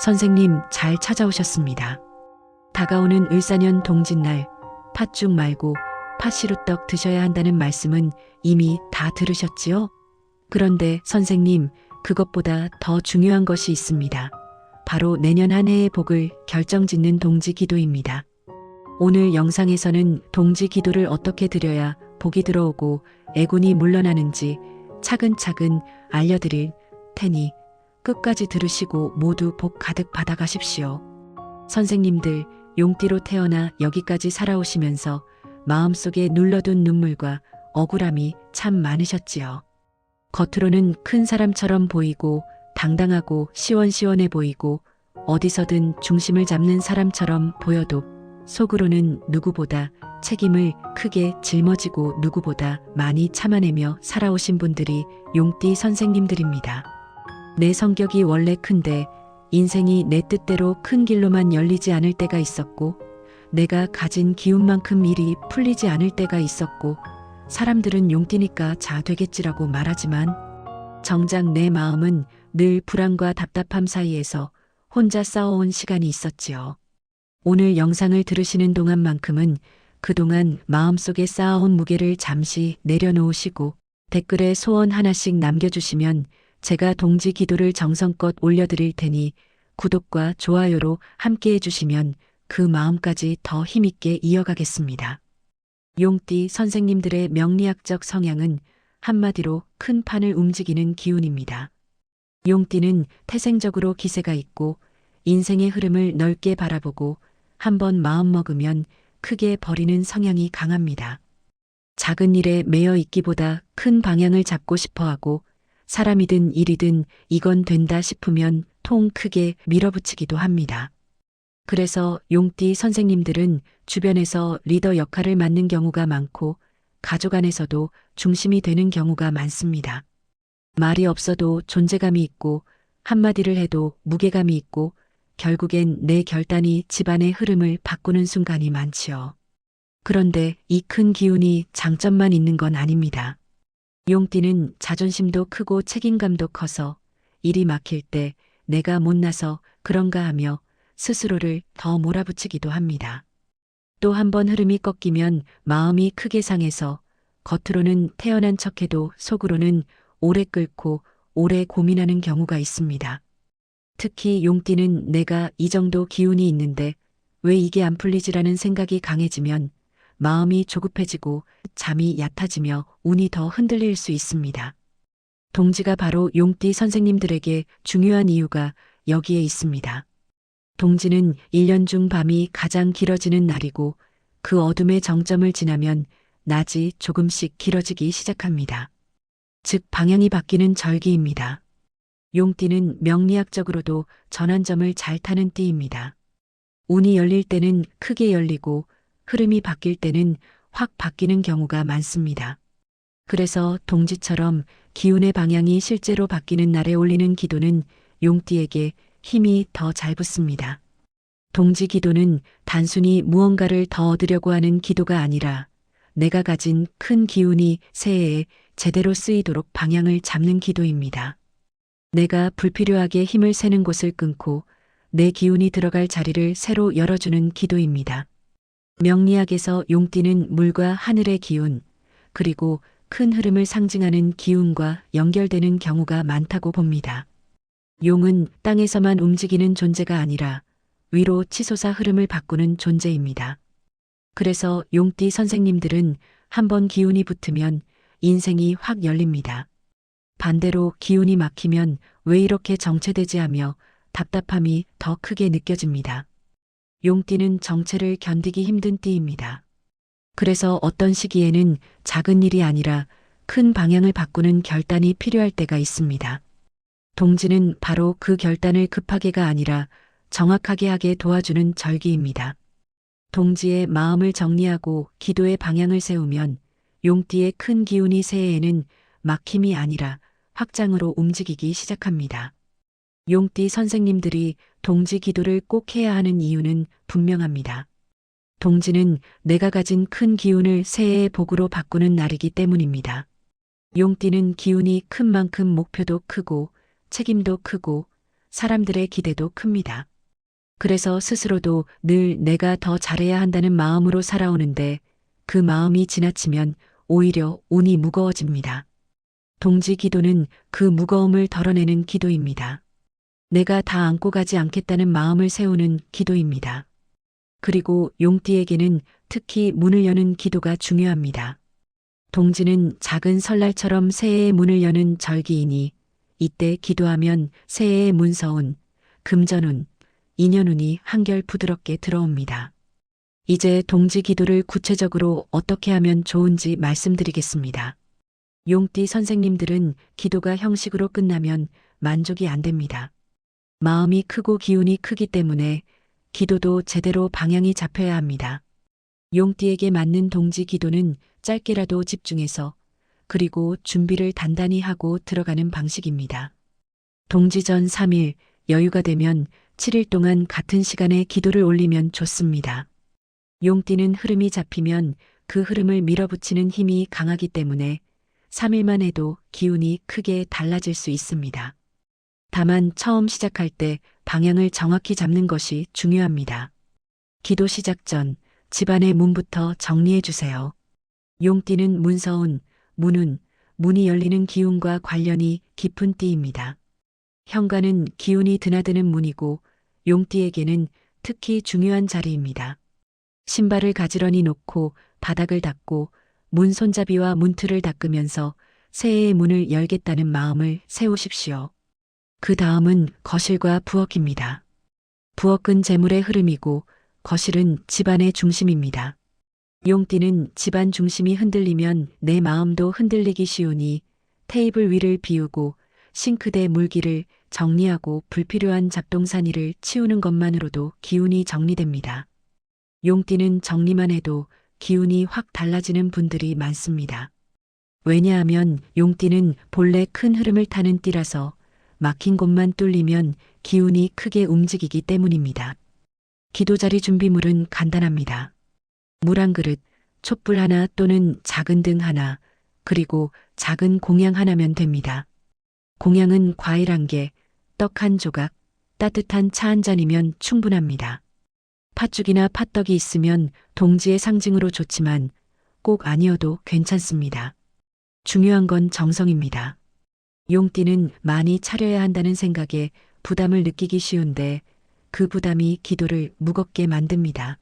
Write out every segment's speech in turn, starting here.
선생님 잘 찾아오셨습니다. 다가오는 을사년 동짓날 팥죽 말고 팥시루떡 드셔야 한다는 말씀은 이미 다 들으셨지요? 그런데 선생님, 그것보다 더 중요한 것이 있습니다. 바로 내년 한 해의 복을 결정짓는 동지 기도입니다. 오늘 영상에서는 동지 기도를 어떻게 드려야 복이 들어오고 애군이 물러나는지 차근차근 알려드릴 테니 끝까지 들으시고 모두 복 가득 받아가십시오. 선생님들, 용띠로 태어나 여기까지 살아오시면서 마음속에 눌러둔 눈물과 억울함이 참 많으셨지요. 겉으로는 큰 사람처럼 보이고 당당하고 시원시원해 보이고 어디서든 중심을 잡는 사람처럼 보여도 속으로는 누구보다 책임을 크게 짊어지고 누구보다 많이 참아내며 살아오신 분들이 용띠 선생님들입니다. 내 성격이 원래 큰데 인생이 내 뜻대로 큰 길로만 열리지 않을 때가 있었고 내가 가진 기운만큼 일이 풀리지 않을 때가 있었고 사람들은 용띠니까 자 되겠지라고 말하지만 정작 내 마음은 늘 불안과 답답함 사이에서 혼자 싸워온 시간이 있었지요. 오늘 영상을 들으시는 동안만큼은 그동안 마음속에 쌓아온 무게를 잠시 내려놓으시고 댓글에 소원 하나씩 남겨주시면 제가 동지 기도를 정성껏 올려드릴 테니 구독과 좋아요로 함께 해주시면 그 마음까지 더 힘있게 이어가겠습니다. 용띠 선생님들의 명리학적 성향은 한마디로 큰 판을 움직이는 기운입니다. 용띠는 태생적으로 기세가 있고 인생의 흐름을 넓게 바라보고 한번 마음먹으면 크게 버리는 성향이 강합니다. 작은 일에 매여 있기보다 큰 방향을 잡고 싶어하고 사람이든 일이든 이건 된다 싶으면 통 크게 밀어붙이기도 합니다. 그래서 용띠 선생님들은 주변에서 리더 역할을 맡는 경우가 많고 가족 안에서도 중심이 되는 경우가 많습니다. 말이 없어도 존재감이 있고 한마디를 해도 무게감이 있고 결국엔 내 결단이 집안의 흐름을 바꾸는 순간이 많지요. 그런데 이 큰 기운이 장점만 있는 건 아닙니다. 용띠는 자존심도 크고 책임감도 커서 일이 막힐 때 내가 못나서 그런가 하며 스스로를 더 몰아붙이기도 합니다. 또 한 번 흐름이 꺾이면 마음이 크게 상해서 겉으로는 태연한 척해도 속으로는 오래 끓고 오래 고민하는 경우가 있습니다. 특히 용띠는 내가 이 정도 기운이 있는데 왜 이게 안 풀리지라는 생각이 강해지면 마음이 조급해지고 잠이 얕아지며 운이 더 흔들릴 수 있습니다. 동지가 바로 용띠 선생님들에게 중요한 이유가 여기에 있습니다. 동지는 1년 중 밤이 가장 길어지는 날이고 그 어둠의 정점을 지나면 낮이 조금씩 길어지기 시작합니다. 즉 방향이 바뀌는 절기입니다. 용띠는 명리학적으로도 전환점을 잘 타는 띠입니다. 운이 열릴 때는 크게 열리고 흐름이 바뀔 때는 확 바뀌는 경우가 많습니다. 그래서 동지처럼 기운의 방향이 실제로 바뀌는 날에 올리는 기도는 용띠에게 힘이 더 잘 붙습니다. 동지 기도는 단순히 무언가를 더 얻으려고 하는 기도가 아니라 내가 가진 큰 기운이 새해에 제대로 쓰이도록 방향을 잡는 기도입니다. 내가 불필요하게 힘을 새는 곳을 끊고 내 기운이 들어갈 자리를 새로 열어주는 기도입니다. 명리학에서 용띠는 물과 하늘의 기운, 그리고 큰 흐름을 상징하는 기운과 연결되는 경우가 많다고 봅니다. 용은 땅에서만 움직이는 존재가 아니라 위로 치솟아 흐름을 바꾸는 존재입니다. 그래서 용띠 선생님들은 한번 기운이 붙으면 인생이 확 열립니다. 반대로 기운이 막히면 왜 이렇게 정체되지 하며 답답함이 더 크게 느껴집니다. 용띠는 정체를 견디기 힘든 띠입니다. 그래서 어떤 시기에는 작은 일이 아니라 큰 방향을 바꾸는 결단이 필요할 때가 있습니다. 동지는 바로 그 결단을 급하게가 아니라 정확하게 하게 도와주는 절기입니다. 동지의 마음을 정리하고 기도의 방향을 세우면 용띠의 큰 기운이 새해에는 막힘이 아니라 확장으로 움직이기 시작합니다. 용띠 선생님들이 동지 기도를 꼭 해야 하는 이유는 분명합니다. 동지는 내가 가진 큰 기운을 새해의 복으로 바꾸는 날이기 때문입니다. 용띠는 기운이 큰 만큼 목표도 크고 책임도 크고 사람들의 기대도 큽니다. 그래서 스스로도 늘 내가 더 잘해야 한다는 마음으로 살아오는데 그 마음이 지나치면 오히려 운이 무거워집니다. 동지 기도는 그 무거움을 덜어내는 기도입니다. 내가 다 안고 가지 않겠다는 마음을 세우는 기도입니다. 그리고 용띠에게는 특히 문을 여는 기도가 중요합니다. 동지는 작은 설날처럼 새해의 문을 여는 절기이니 이때 기도하면 새해의 문서운, 금전운, 인연운이 한결 부드럽게 들어옵니다. 이제 동지 기도를 구체적으로 어떻게 하면 좋은지 말씀드리겠습니다. 용띠 선생님들은 기도가 형식으로 끝나면 만족이 안 됩니다. 마음이 크고 기운이 크기 때문에 기도도 제대로 방향이 잡혀야 합니다. 용띠에게 맞는 동지 기도는 짧게라도 집중해서 그리고 준비를 단단히 하고 들어가는 방식입니다. 동지 전 3일, 여유가 되면 7일 동안 같은 시간에 기도를 올리면 좋습니다. 용띠는 흐름이 잡히면 그 흐름을 밀어붙이는 힘이 강하기 때문에 3일만 해도 기운이 크게 달라질 수 있습니다. 다만 처음 시작할 때 방향을 정확히 잡는 것이 중요합니다. 기도 시작 전 집안의 문부터 정리해 주세요. 용띠는 문서운, 문운, 문이 열리는 기운과 관련이 깊은 띠입니다. 현관은 기운이 드나드는 문이고 용띠에게는 특히 중요한 자리입니다. 신발을 가지런히 놓고 바닥을 닦고 문 손잡이와 문틀을 닦으면서 새해의 문을 열겠다는 마음을 세우십시오. 그 다음은 거실과 부엌입니다. 부엌은 재물의 흐름이고 거실은 집안의 중심입니다. 용띠는 집안 중심이 흔들리면 내 마음도 흔들리기 쉬우니 테이블 위를 비우고 싱크대 물기를 정리하고 불필요한 잡동사니를 치우는 것만으로도 기운이 정리됩니다. 용띠는 정리만 해도 기운이 확 달라지는 분들이 많습니다. 왜냐하면 용띠는 본래 큰 흐름을 타는 띠라서 막힌 곳만 뚫리면 기운이 크게 움직이기 때문입니다. 기도자리 준비물은 간단합니다. 물 한 그릇, 촛불 하나 또는 작은 등 하나, 그리고 작은 공양 하나면 됩니다. 공양은 과일 한 개, 떡 한 조각, 따뜻한 차 한 잔이면 충분합니다. 팥죽이나 팥떡이 있으면 동지의 상징으로 좋지만 꼭 아니어도 괜찮습니다. 중요한 건 정성입니다. 용띠는 많이 차려야 한다는 생각에 부담을 느끼기 쉬운데 그 부담이 기도를 무겁게 만듭니다.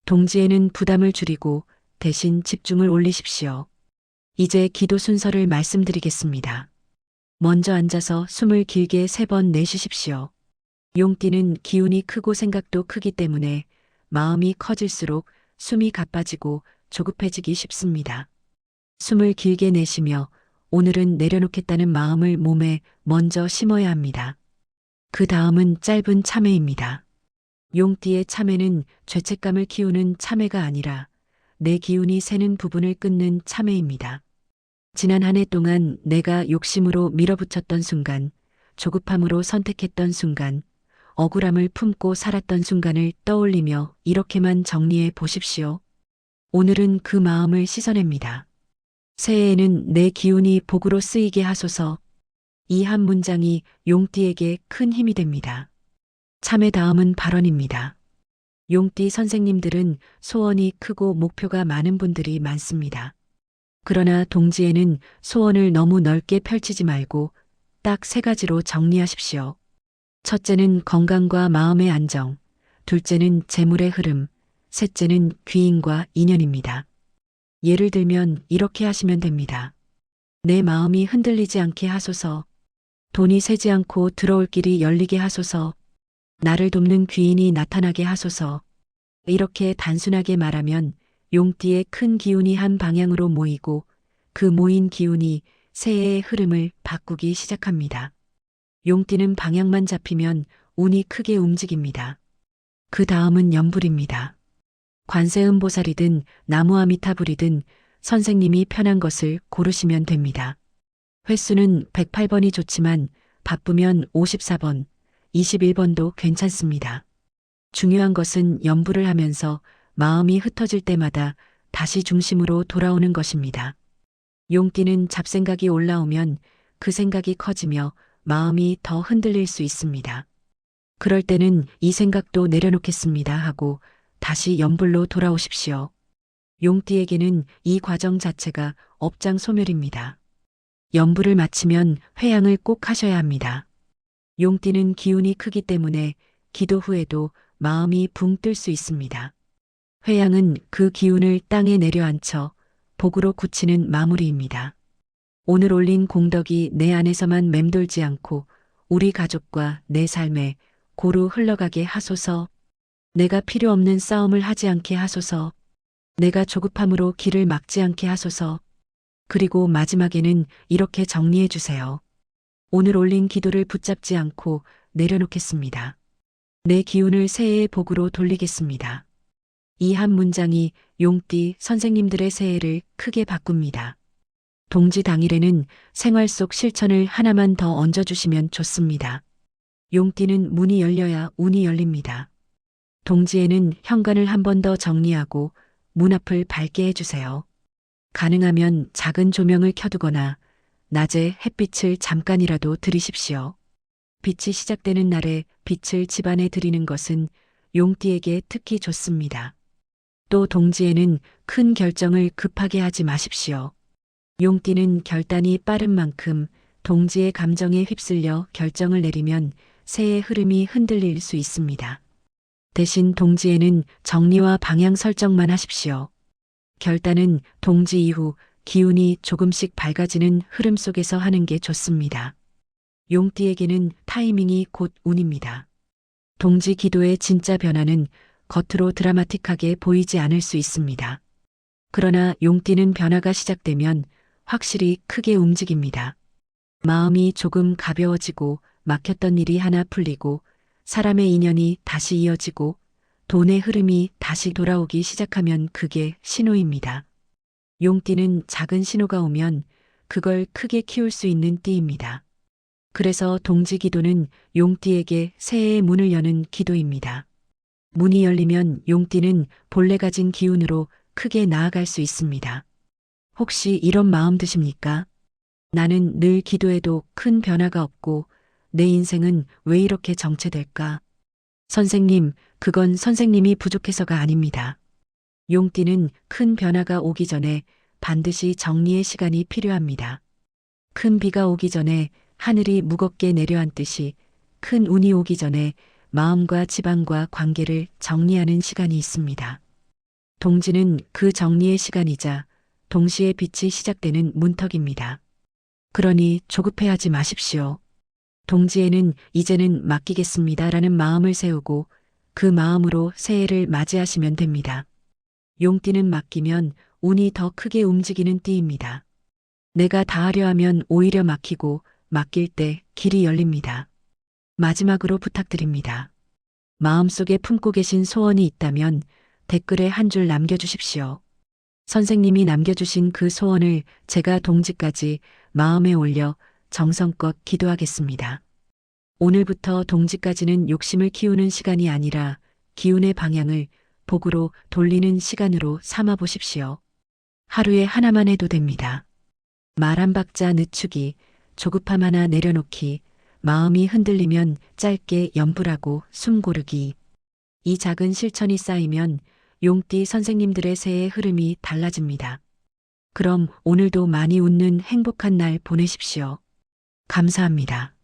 동지에는 부담을 줄이고 대신 집중을 올리십시오. 이제 기도 순서를 말씀드리겠습니다. 먼저 앉아서 숨을 길게 3번 내쉬십시오. 용띠는 기운이 크고 생각도 크기 때문에 마음이 커질수록 숨이 가빠지고 조급해지기 쉽습니다. 숨을 길게 내쉬며 오늘은 내려놓겠다는 마음을 몸에 먼저 심어야 합니다. 그 다음은 짧은 참회입니다. 용띠의 참회는 죄책감을 키우는 참회가 아니라 내 기운이 새는 부분을 끊는 참회입니다. 지난 한 해 동안 내가 욕심으로 밀어붙였던 순간, 조급함으로 선택했던 순간, 억울함을 품고 살았던 순간을 떠올리며 이렇게만 정리해 보십시오. 오늘은 그 마음을 씻어냅니다. 새해에는 내 기운이 복으로 쓰이게 하소서. 이 한 문장이 용띠에게 큰 힘이 됩니다. 참회 다음은 발언입니다. 용띠 선생님들은 소원이 크고 목표가 많은 분들이 많습니다. 그러나 동지에는 소원을 너무 넓게 펼치지 말고 딱 3가지로 정리하십시오. 첫째는 건강과 마음의 안정, 둘째는 재물의 흐름, 셋째는 귀인과 인연입니다. 예를 들면 이렇게 하시면 됩니다. 내 마음이 흔들리지 않게 하소서. 돈이 새지 않고 들어올 길이 열리게 하소서. 나를 돕는 귀인이 나타나게 하소서. 이렇게 단순하게 말하면 용띠의 큰 기운이 한 방향으로 모이고 그 모인 기운이 새해의 흐름을 바꾸기 시작합니다. 용띠는 방향만 잡히면 운이 크게 움직입니다. 그 다음은 염불입니다. 관세음보살이든 나무아미타불이든 선생님이 편한 것을 고르시면 됩니다. 횟수는 108번이 좋지만 바쁘면 54번, 21번도 괜찮습니다. 중요한 것은 염불을 하면서 마음이 흩어질 때마다 다시 중심으로 돌아오는 것입니다. 용띠는 잡생각이 올라오면 그 생각이 커지며 마음이 더 흔들릴 수 있습니다. 그럴 때는 이 생각도 내려놓겠습니다 하고 다시 연불로 돌아오십시오. 용띠에게는 이 과정 자체가 업장 소멸입니다. 연불을 마치면 회양을 꼭 하셔야 합니다. 용띠는 기운이 크기 때문에 기도 후에도 마음이 붕 뜰 수 있습니다. 회양은 그 기운을 땅에 내려앉혀 복으로 굳히는 마무리입니다. 오늘 올린 공덕이 내 안에서만 맴돌지 않고 우리 가족과 내 삶에 고루 흘러가게 하소서. 내가 필요 없는 싸움을 하지 않게 하소서. 내가 조급함으로 길을 막지 않게 하소서. 그리고 마지막에는 이렇게 정리해 주세요. 오늘 올린 기도를 붙잡지 않고 내려놓겠습니다. 내 기운을 새해의 복으로 돌리겠습니다. 이 한 문장이 용띠 선생님들의 새해를 크게 바꿉니다. 동지 당일에는 생활 속 실천을 하나만 더 얹어주시면 좋습니다. 용띠는 문이 열려야 운이 열립니다. 동지에는 현관을 한 번 더 정리하고 문 앞을 밝게 해주세요. 가능하면 작은 조명을 켜두거나 낮에 햇빛을 잠깐이라도 들이십시오. 빛이 시작되는 날에 빛을 집안에 들이는 것은 용띠에게 특히 좋습니다. 또 동지에는 큰 결정을 급하게 하지 마십시오. 용띠는 결단이 빠른 만큼 동지의 감정에 휩쓸려 결정을 내리면 새의 흐름이 흔들릴 수 있습니다. 대신 동지에는 정리와 방향 설정만 하십시오. 결단은 동지 이후 기운이 조금씩 밝아지는 흐름 속에서 하는 게 좋습니다. 용띠에게는 타이밍이 곧 운입니다. 동지 기도의 진짜 변화는 겉으로 드라마틱하게 보이지 않을 수 있습니다. 그러나 용띠는 변화가 시작되면 확실히 크게 움직입니다. 마음이 조금 가벼워지고 막혔던 일이 하나 풀리고 사람의 인연이 다시 이어지고 돈의 흐름이 다시 돌아오기 시작하면 그게 신호입니다. 용띠는 작은 신호가 오면 그걸 크게 키울 수 있는 띠입니다. 그래서 동지 기도는 용띠에게 새해의 문을 여는 기도입니다. 문이 열리면 용띠는 본래 가진 기운으로 크게 나아갈 수 있습니다. 혹시 이런 마음 드십니까? 나는 늘 기도해도 큰 변화가 없고 내 인생은 왜 이렇게 정체될까? 선생님, 그건 선생님이 부족해서가 아닙니다. 용띠는 큰 변화가 오기 전에 반드시 정리의 시간이 필요합니다. 큰 비가 오기 전에 하늘이 무겁게 내려앉듯이 큰 운이 오기 전에 마음과 집안과 관계를 정리하는 시간이 있습니다. 동지는 그 정리의 시간이자 동시에 빛이 시작되는 문턱입니다. 그러니 조급해하지 마십시오. 동지에는 이제는 맡기겠습니다라는 마음을 세우고 그 마음으로 새해를 맞이하시면 됩니다. 용띠는 맡기면 운이 더 크게 움직이는 띠입니다. 내가 다 하려 하면 오히려 막히고 맡길 때 길이 열립니다. 마지막으로 부탁드립니다. 마음속에 품고 계신 소원이 있다면 댓글에 한 줄 남겨주십시오. 선생님이 남겨주신 그 소원을 제가 동지까지 마음에 올려 정성껏 기도하겠습니다. 오늘부터 동지까지는 욕심을 키우는 시간이 아니라 기운의 방향을 복으로 돌리는 시간으로 삼아 보십시오. 하루에 하나만 해도 됩니다. 말 한 박자 늦추기, 조급함 하나 내려놓기, 마음이 흔들리면 짧게 염불하고 숨 고르기. 이 작은 실천이 쌓이면 용띠 선생님들의 새해 흐름이 달라집니다. 그럼 오늘도 많이 웃는 행복한 날 보내십시오. 감사합니다.